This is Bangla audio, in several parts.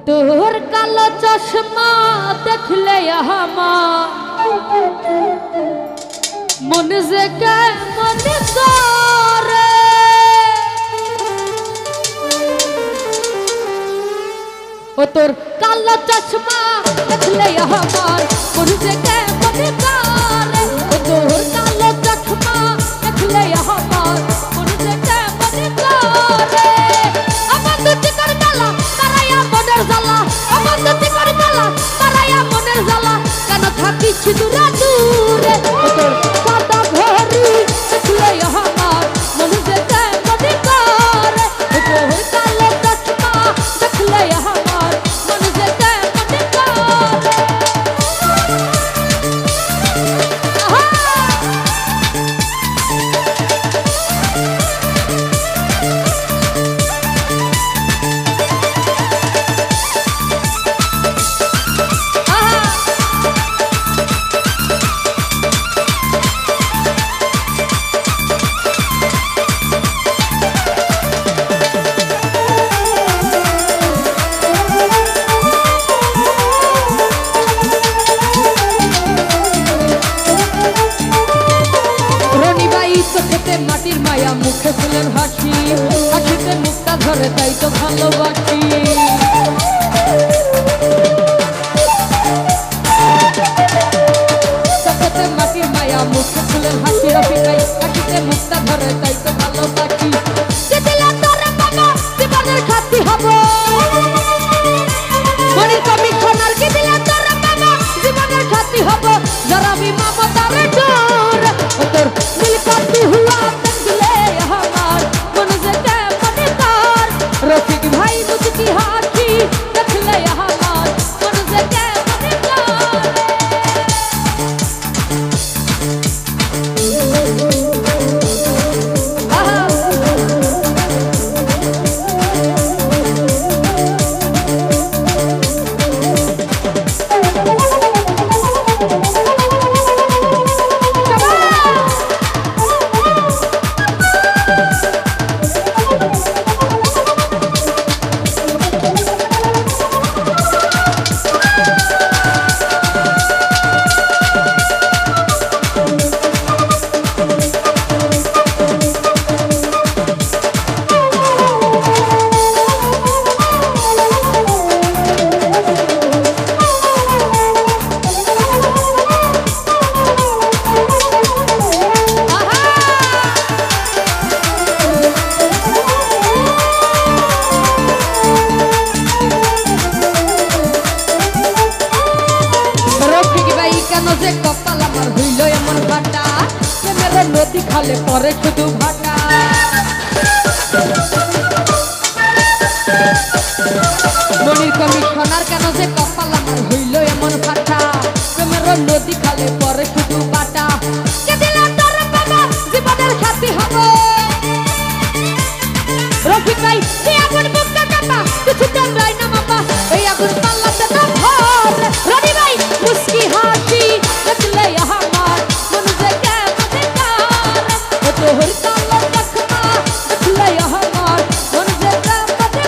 তোর কালো চশমা দেখলে আমার মন যে কেমন করে ও তোর কালো চশমা দেখলে আমার মন যে কেমন করে ও তোর কালো চশমা দেখলে আমার মন যে কেমন করে আমার দুটি কর কালা তারায়া মনের জ্বালা আমার দুটি কর কালা তারায়া মনের জ্বালা কেন থাকিস দূরে দূরে ও তোর সাদা ঘড়ি দেখলে আমার মন যে কেমন করে ও তোর কালো চশমা দেখলে আমার মন যে কেমন করে মাটির মায়া মুখে ফুলের হাসি হাসিতে মুখটা ধরে তাই তো ভালোবাসি চোখেতে মাটির মায়া মুখে ফুলের হাসি রফিকাই হাসিতে মুখটা ধরে তাই তো ভালোবাসি জীবনের সাথী হব মনির কমিশনার কি দিলে তোর বাবা জীবনের সাথী হব জরাবি মমতার ডোর ও তোর নীলকান্তি হুয়া দেখলে আমার মন যে কেমন তার রফিক ভাই মুচকি হাসি দেখলে আমার মন যে কেমন তার নদী খালে পরে শুধু ভাটা মনির কমিশনার কেন যে কপাল আমার হইল এমন ফাটা প্রেমের নদী খালে পরে শুধু বাটা কে দিল তোর বাবা জীবনের সাথী হব রফিক ভাই এই আগুন বুকটা কাটা কিছু টান রাই না মাপা এই আগুন পাল্লাতে না ভর রনি ভাই মুস্কি হাসি দেখলে আমার মন যে তোর কালো চশমা দেখলে আমার মন যে কেমন করে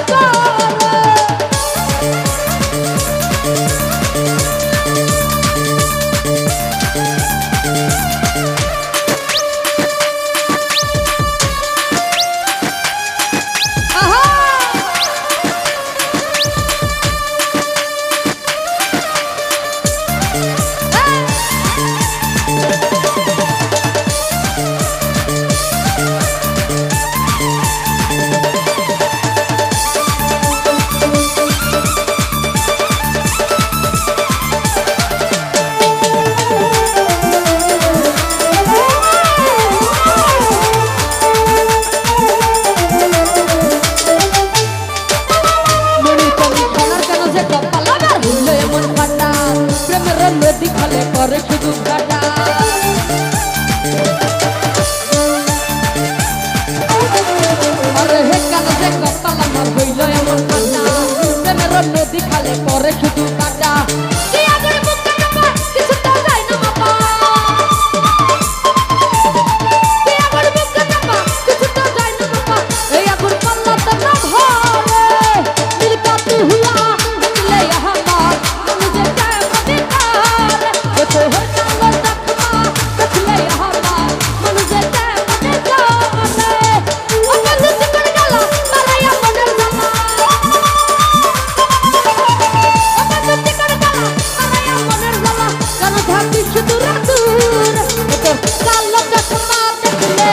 আহা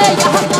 আমার